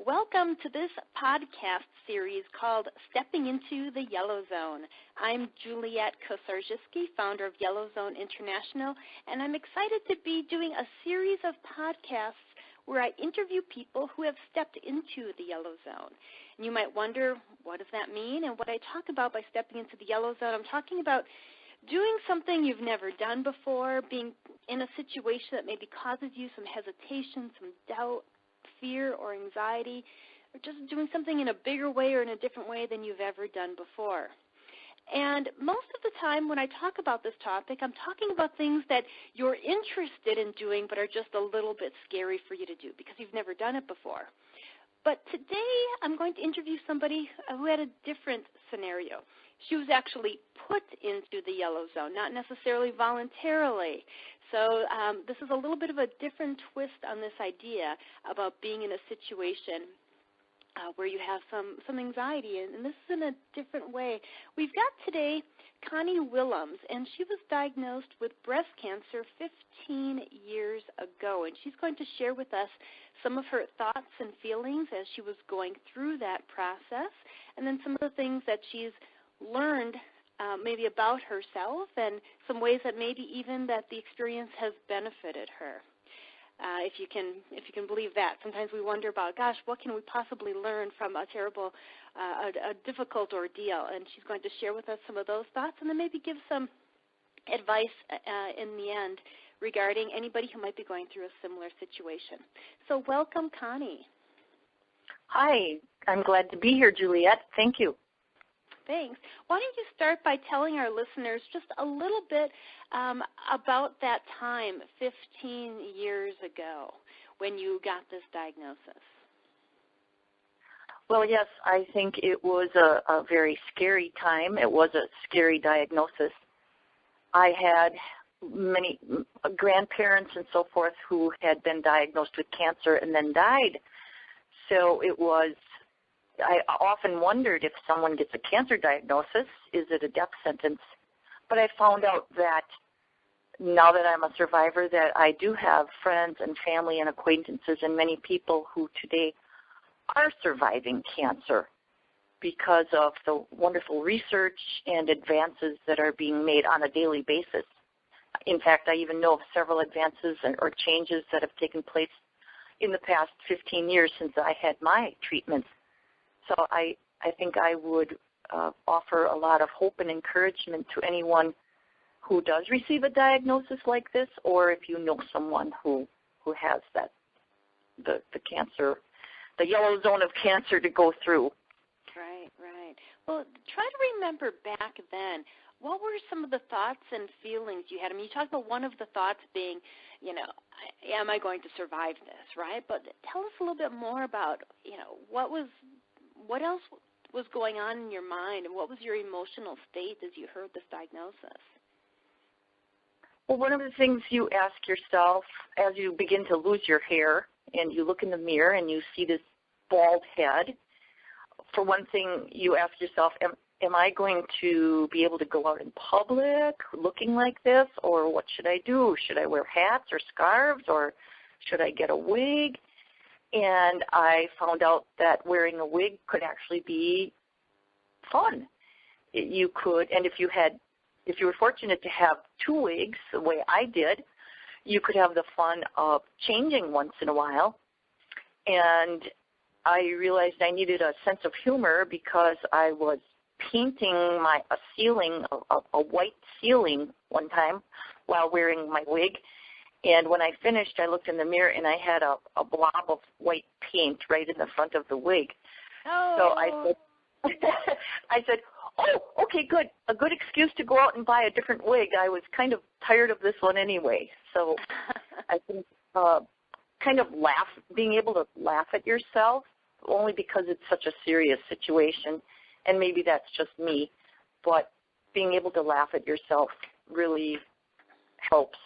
Welcome to this podcast series called Stepping into the Yellow Zone. I'm Juliet Kosarzycki, founder of Yellow Zone International, and I'm excited to be doing a series of podcasts where I interview people who have stepped into the yellow zone. And you might wonder, what does that mean? And what I talk about by stepping into the yellow zone, I'm talking about doing something you've never done before, being in a situation that maybe causes you some hesitation, some doubt, fear or anxiety, or just doing something in a bigger way or in a different way than you've ever done before. And most of the time when I talk about this topic, I'm talking about things that you're interested in doing but are just a little bit scary for you to do because you've never done it before. But today I'm going to interview somebody who had a different scenario. She was actually put into the yellow zone, not necessarily voluntarily. So this is a little bit of a different twist on this idea about being in a situation where you have some anxiety, and this is in a different way. We've got today Connie Willems, and she was diagnosed with breast cancer 15 years ago, and she's going to share with us some of her thoughts and feelings as she was going through that process, and then some of the things that she's learned maybe about herself and some ways that maybe even that the experience has benefited her. If you can believe that. Sometimes we wonder about, gosh, what can we possibly learn from a terrible, a difficult ordeal? And she's going to share with us some of those thoughts and then maybe give some advice in the end regarding anybody who might be going through a similar situation. So welcome, Connie. Hi, I'm glad to be here, Juliet. Thank you. Thanks. Why don't you start by telling our listeners just a little bit about that time 15 years ago when you got this diagnosis? Well, yes, I think it was a very scary time. It was a scary diagnosis. I had many grandparents and so forth who had been diagnosed with cancer and then died. So I often wondered if someone gets a cancer diagnosis, is it a death sentence? But I found out that now that I'm a survivor, that I do have friends and family and acquaintances and many people who today are surviving cancer because of the wonderful research and advances that are being made on a daily basis. In fact, I even know of several advances or changes that have taken place in the past 15 years since I had my treatments. So I think I would offer a lot of hope and encouragement to anyone who does receive a diagnosis like this, or if you know someone who has that the cancer, the yellow zone of cancer to go through. Right. Well, try to remember back then, what were some of the thoughts and feelings you had? I mean, you talked about one of the thoughts being, am I going to survive this, right? But tell us a little bit more about, what else was going on in your mind, and what was your emotional state as you heard this diagnosis? Well, one of the things you ask yourself as you begin to lose your hair and you look in the mirror and you see this bald head, for one thing, you ask yourself, am I going to be able to go out in public looking like this, or what should I do? Should I wear hats or scarves, or should I get a wig? And I found out that wearing a wig could actually be fun. You could, and if you were fortunate to have two wigs, the way I did, you could have the fun of changing once in a while. And I realized I needed a sense of humor because I was painting a ceiling, a white ceiling one time while wearing my wig. And when I finished, I looked in the mirror and I had a blob of white paint right in the front of the wig. Oh. So I said, oh, okay, good. A good excuse to go out and buy a different wig. I was kind of tired of this one anyway. So I think kind of being able to laugh at yourself, only because it's such a serious situation, and maybe that's just me, but being able to laugh at yourself really helps.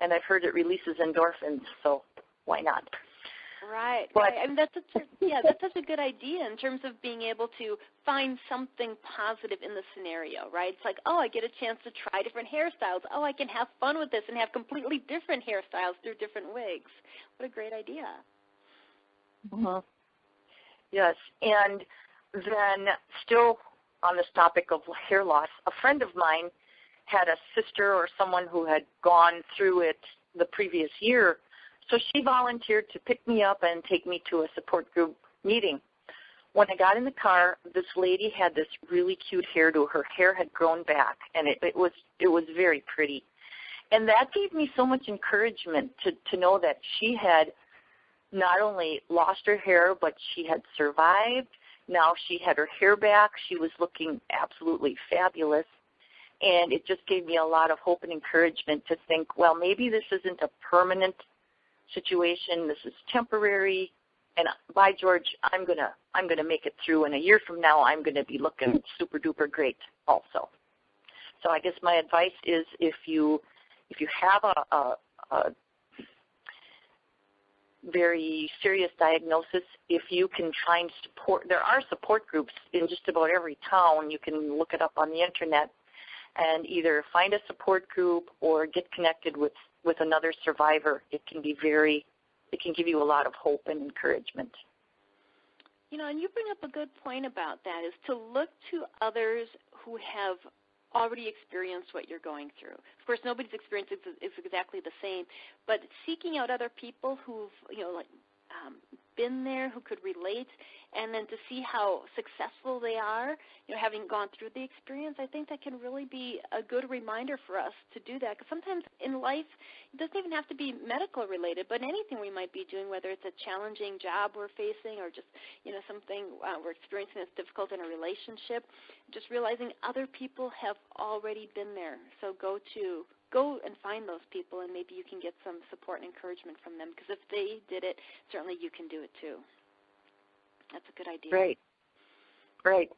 And I've heard it releases endorphins, so why not? Right. I mean, that's such a good idea in terms of being able to find something positive in the scenario, right? It's like, oh, I get a chance to try different hairstyles. Oh, I can have fun with this and have completely different hairstyles through different wigs. What a great idea. Mm-hmm. Yes. And then still on this topic of hair loss, a friend of mine had a sister or someone who had gone through it the previous year. So she volunteered to pick me up and take me to a support group meeting. When I got in the car, this lady had this really cute hairdo. Her hair had grown back, and it was very pretty. And that gave me so much encouragement to know that she had not only lost her hair, but she had survived. Now she had her hair back. She was looking absolutely fabulous. And it just gave me a lot of hope and encouragement to think, well, maybe this isn't a permanent situation. This is temporary. And by George, I'm gonna make it through. And a year from now, I'm gonna be looking super duper great also. So I guess my advice is if you have a very serious diagnosis, if you can find support, there are support groups in just about every town. You can look it up on the internet and either find a support group or get connected with another survivor. It can give you a lot of hope and encouragement. You know, and you bring up a good point about that, is to look to others who have already experienced what you're going through. Of course, nobody's experience is exactly the same, but seeking out other people who've, been there, who could relate, and then to see how successful they are, having gone through the experience, I think that can really be a good reminder for us to do that. Because sometimes in life, it doesn't even have to be medical related, but anything we might be doing, whether it's a challenging job we're facing or just, something we're experiencing that's difficult in a relationship, just realizing other people have already been there. So go and find those people, and maybe you can get some support and encouragement from them, because if they did it, certainly you can do it too. That's a good idea. Right.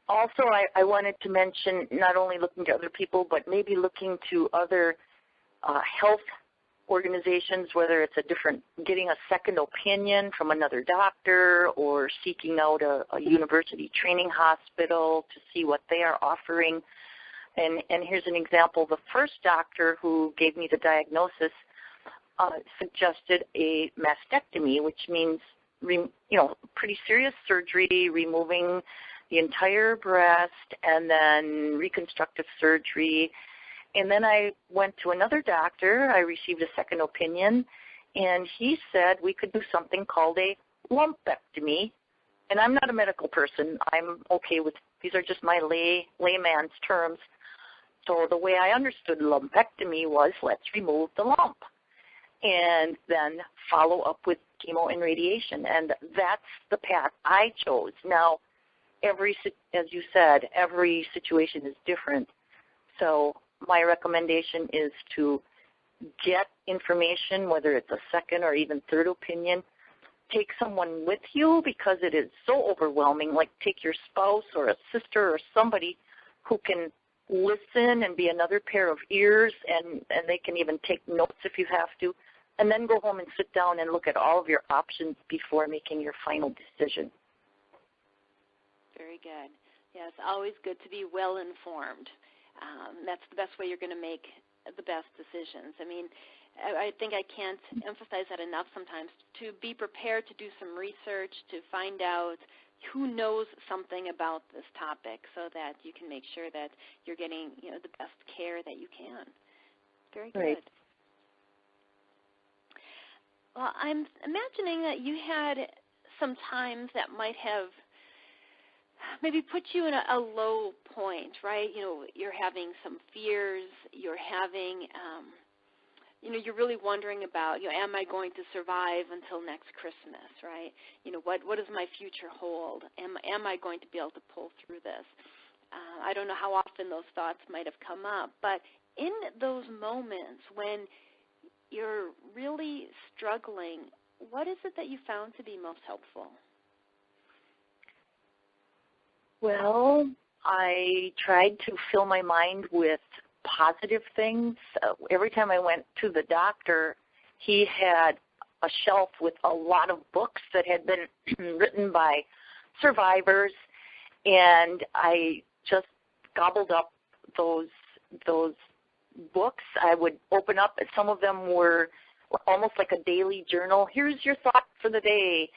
Also, I wanted to mention not only looking to other people, but maybe looking to other health organizations, whether it's getting a second opinion from another doctor or seeking out a university training hospital to see what they are offering. And here's an example. The first doctor who gave me the diagnosis suggested a mastectomy, which means, pretty serious surgery, removing the entire breast, and then reconstructive surgery. And then I went to another doctor. I received a second opinion, and he said we could do something called a lumpectomy. And I'm not a medical person. I'm okay with, these are just my layman's terms. So the way I understood lumpectomy was, let's remove the lump and then follow up with chemo and radiation. And that's the path I chose. Now, as you said, every situation is different. So my recommendation is to get information, whether it's a second or even third opinion. Take someone with you, because it is so overwhelming. Like, take your spouse or a sister or somebody who can listen and be another pair of ears, and they can even take notes if you have to, and then go home and sit down and look at all of your options before making your final decision. Very good. Yeah, it's always good to be well informed. That's the best way you're going to make the best decisions. I mean, I think I can't emphasize that enough sometimes, to be prepared to do some research, to find out who knows something about this topic, so that you can make sure that you're getting, the best care that you can. Very good. Right. Well, I'm imagining that you had some times that might have maybe put you in a low point, right? You're having some fears, you're having, you're really wondering about, am I going to survive until next Christmas, right? What does my future hold? Am I going to be able to pull through this? I don't know how often those thoughts might have come up, but in those moments when you're really struggling, what is it that you found to be most helpful? Well, I tried to fill my mind with positive things. Every time I went to the doctor, he had a shelf with a lot of books that had been written by survivors, and I just gobbled up those books. I would open up, some of them were almost like a daily journal. Here's your thought for the day.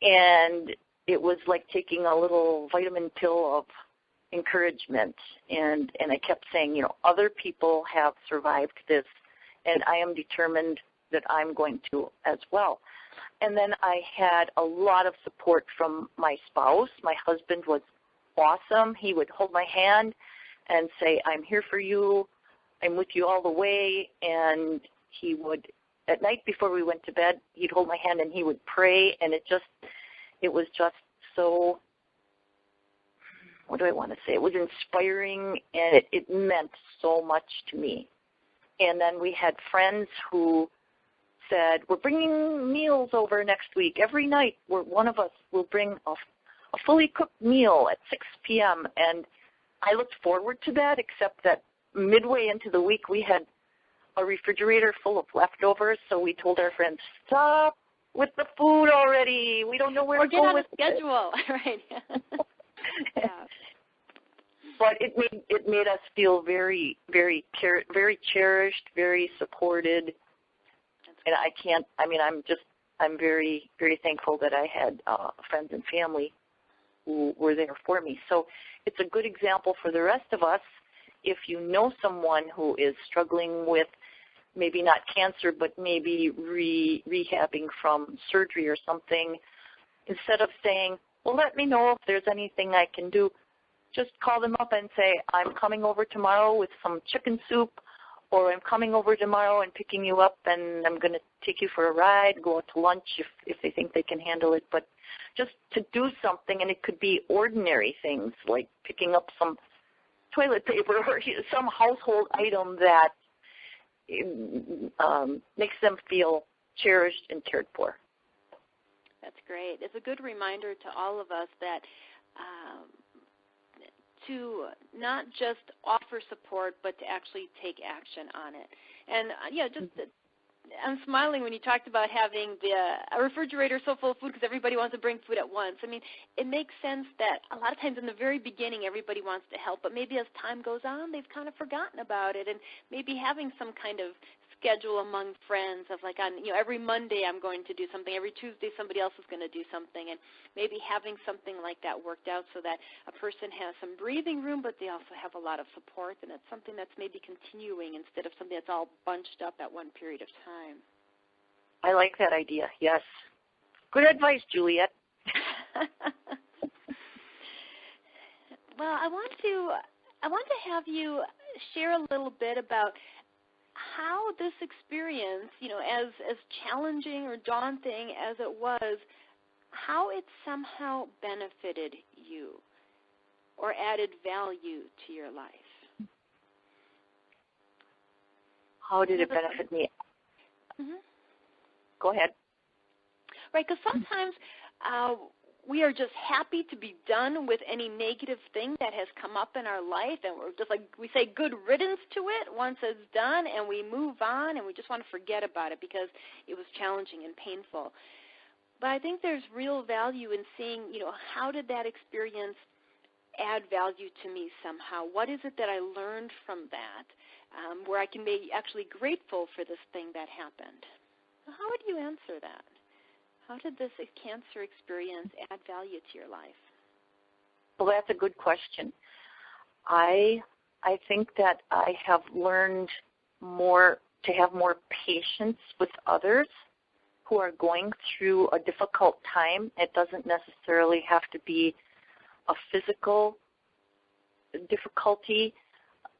And it was like taking a little vitamin pill of encouragement. And I kept saying, you know, other people have survived this, and I am determined that I'm going to as well. And then I had a lot of support from my spouse. My husband was awesome. He would hold my hand and say, I'm here for you. I'm with you all the way. And he would, at night before we went to bed, he'd hold my hand and he would pray. And it was just so, what do I want to say? It was inspiring, and it meant so much to me. And then we had friends who said, we're bringing meals over next week. Every night, one of us will bring a fully cooked meal at 6 p.m. And I looked forward to that, except that midway into the week, we had a refrigerator full of leftovers. So we told our friends, stop with the food already. We don't know where to go with it. Or get on a schedule, right? Yeah. But it made us feel very, very, very cherished, very supported. And I'm very, very thankful that I had friends and family who were there for me. So it's a good example for the rest of us. If you know someone who is struggling with maybe not cancer, but maybe rehabbing from surgery or something, instead of saying, well, let me know if there's anything I can do, just call them up and say, I'm coming over tomorrow with some chicken soup, or I'm coming over tomorrow and picking you up, and I'm going to take you for a ride, go out to lunch if they think they can handle it. But just to do something, and it could be ordinary things like picking up some toilet paper or some household item that makes them feel cherished and cared for. That's great. It's a good reminder to all of us that to not just offer support, but to actually take action on it. And, I'm smiling when you talked about having a refrigerator so full of food because everybody wants to bring food at once. I mean, it makes sense that a lot of times in the very beginning everybody wants to help, but maybe as time goes on they've kind of forgotten about it, and maybe having some kind of schedule among friends of like every Monday I'm going to do something, every Tuesday somebody else is going to do something, and maybe having something like that worked out so that a person has some breathing room, but they also have a lot of support, and it's something that's maybe continuing instead of something that's all bunched up at one period of time. I like that idea, yes. Good advice, Juliet. Well, I want to have you share a little bit about how this experience, as challenging or daunting as it was, how it somehow benefited you or added value to your life. How did it benefit me? Mm-hmm. Go ahead. Right, because sometimes we are just happy to be done with any negative thing that has come up in our life, and we're just like, we say good riddance to it once it's done, and we move on, and we just want to forget about it because it was challenging and painful. But I think there's real value in seeing, how did that experience add value to me somehow? What is it that I learned from that where I can be actually grateful for this thing that happened? How would you answer that? How did this cancer experience add value to your life? Well, that's a good question. I think that I have learned to have more patience with others who are going through a difficult time. It doesn't necessarily have to be a physical difficulty.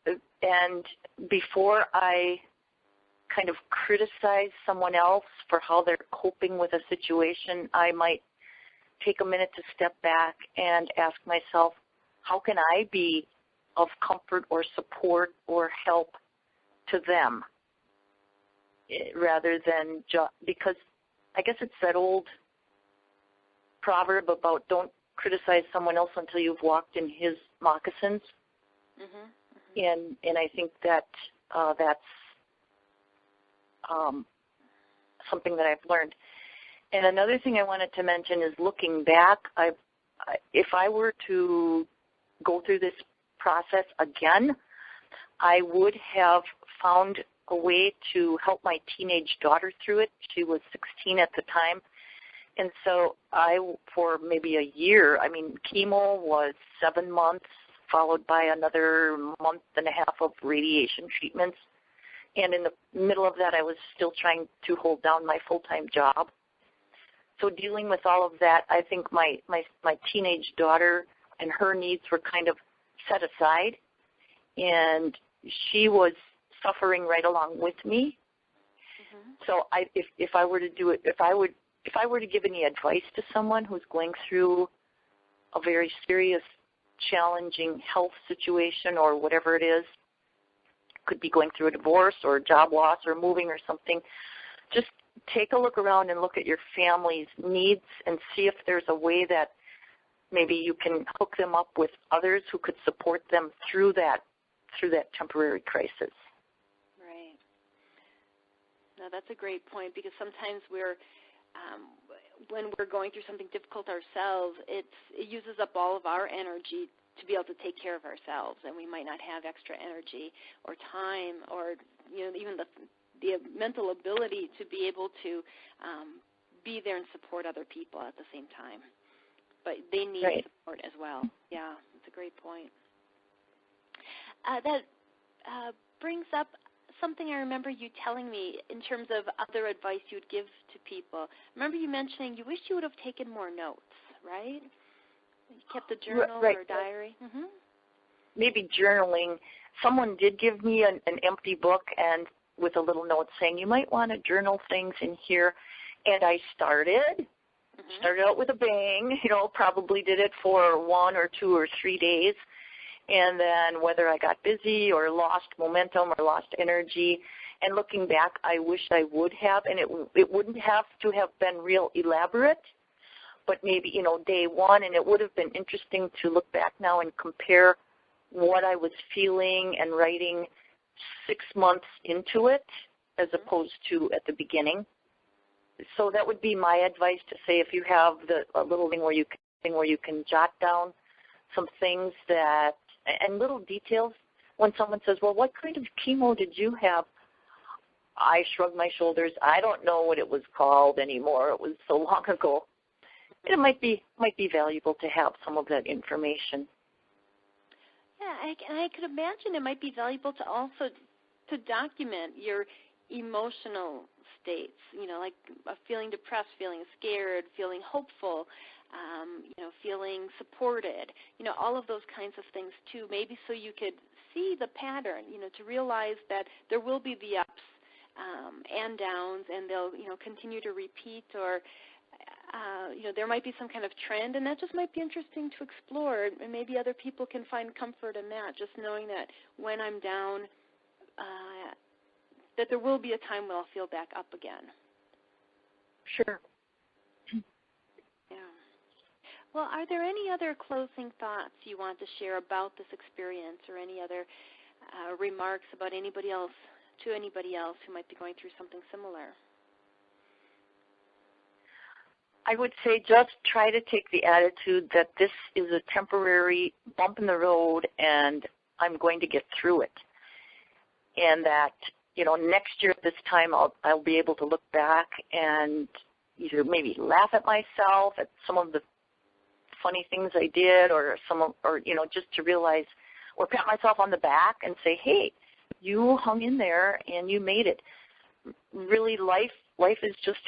And before I kind of criticize someone else for how they're coping with a situation, I might take a minute to step back and ask myself, how can I be of comfort or support or help to them? Rather than because I guess it's that old proverb about don't criticize someone else until you've walked in his moccasins. Mm-hmm, mm-hmm. And I think that that's something that I've learned. And another thing I wanted to mention is looking back, if I were to go through this process again, I would have found a way to help my teenage daughter through it. She was 16 at the time, And so for maybe a year, chemo was 7 months, followed by another month and a half of radiation treatments. And in the middle of that, I was still trying to hold down my full-time job. So dealing with all of that, I think my teenage daughter and her needs were kind of set aside, and she was suffering right along with me. Mm-hmm. So if I were to do it, if I were to give any advice to someone who's going through a very serious, challenging health situation or whatever it is, could be going through a divorce or a job loss or moving or something, just take a look around and look at your family's needs and see if there's a way that maybe you can hook them up with others who could support them through that temporary crisis. Right. No, that's a great point, because sometimes when we're going through something difficult ourselves, it uses up all of our energy to be able to take care of ourselves, and we might not have extra energy or time or even the mental ability to be able to be there and support other people at the same time. But they need right. support as well. Yeah, that's a great point. That brings up something I remember you telling me in terms of other advice you'd give to people. I remember you mentioning you wish you would have taken more notes, right? You kept a journal right. or a diary? Mm-hmm. Maybe journaling. Someone did give me an empty book and with a little note saying, you might want to journal things in here. And I started out with a bang, probably did it for 1 or 2 or 3 days. And then whether I got busy or lost momentum or lost energy, and looking back, I wish I would have, and it wouldn't have to have been real elaborate, but maybe, day one, and it would have been interesting to look back now and compare what I was feeling and writing 6 months into it as opposed to at the beginning. So that would be my advice, to say if you have a little thing where you can jot down some things and little details. When someone says, well, what kind of chemo did you have? I shrug my shoulders. I don't know what it was called anymore. It was so long ago. It might be valuable to have some of that information. Yeah, I could imagine it might be valuable to also to document your emotional states, like feeling depressed, feeling scared, feeling hopeful, feeling supported, all of those kinds of things too, maybe so you could see the pattern, to realize that there will be the ups and downs, and they'll, continue to repeat, or, there might be some kind of trend, and that just might be interesting to explore, and maybe other people can find comfort in that, just knowing that when I'm down, that there will be a time when I'll feel back up again. Sure. Yeah. Well, are there any other closing thoughts you want to share about this experience, or any other remarks about anybody else who might be going through something similar? I would say just try to take the attitude that this is a temporary bump in the road and I'm going to get through it. And that, next year at this time I'll be able to look back and either maybe laugh at myself, at some of the funny things I did, or just to realize, or pat myself on the back and say, hey, you hung in there and you made it. Really, life is just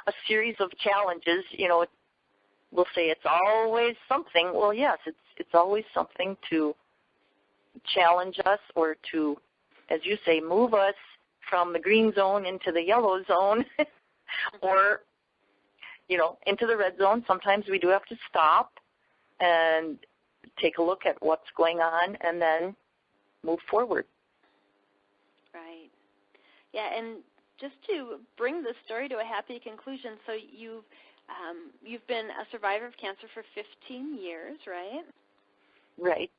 a series of challenges. We'll say it's always something. Well, yes, it's always something to challenge us, or to, as you say, move us from the green zone into the yellow zone, or, into the red zone. Sometimes we do have to stop and take a look at what's going on and then move forward. Right. Yeah, and just to bring the story to a happy conclusion, so you've been a survivor of cancer for 15 years, right? Right.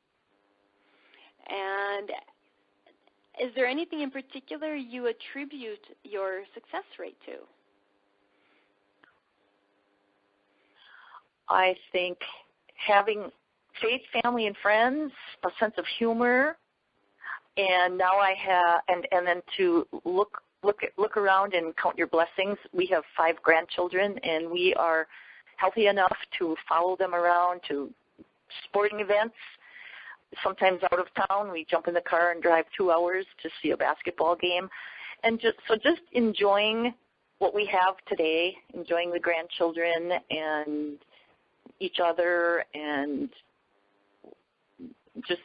And is there anything in particular you attribute your success rate to? I think having faith, family, and friends, a sense of humor, and now I have, and then to look look around and count your blessings. We have 5 grandchildren, and we are healthy enough to follow them around to sporting events. Sometimes out of town, we jump in the car and drive 2 hours to see a basketball game. And just enjoying what we have today, enjoying the grandchildren and each other, and just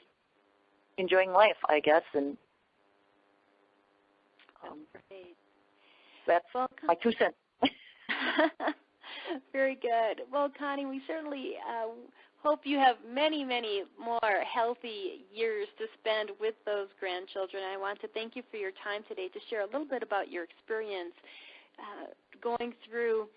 enjoying life, I guess. And that's my 2 cents. Very good. Well, Connie, we certainly hope you have many, many more healthy years to spend with those grandchildren. I want to thank you for your time today to share a little bit about your experience going through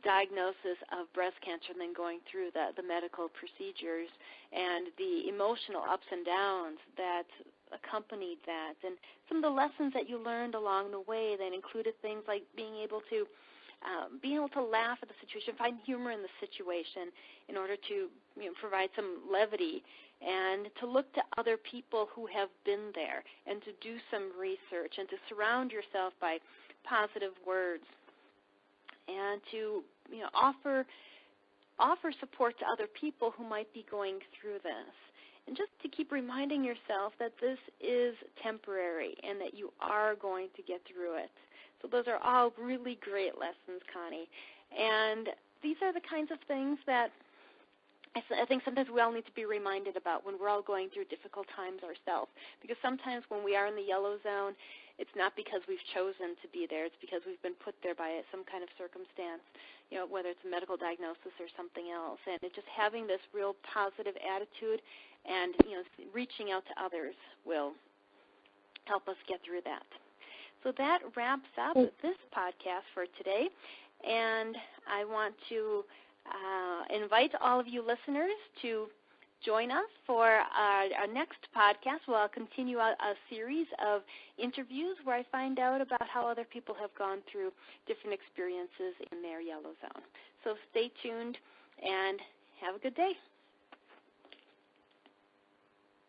diagnosis of breast cancer and then going through the medical procedures and the emotional ups and downs that accompanied that, and some of the lessons that you learned along the way that included things like being able to laugh at the situation, find humor in the situation in order to provide some levity, and to look to other people who have been there and to do some research and to surround yourself by positive words and to offer support to other people who might be going through this. And just to keep reminding yourself that this is temporary and that you are going to get through it. So those are all really great lessons, Connie. And these are the kinds of things that I think sometimes we all need to be reminded about when we're all going through difficult times ourselves. Because sometimes when we are in the yellow zone, it's not because we've chosen to be there. It's because we've been put there by some kind of circumstance, whether it's a medical diagnosis or something else. And it's just having this real positive attitude and, reaching out to others will help us get through that. So that wraps up this podcast for today. And I want to invite all of you listeners to join us for our next podcast. We'll continue a series of interviews where I find out about how other people have gone through different experiences in their yellow zone. So stay tuned and have a good day.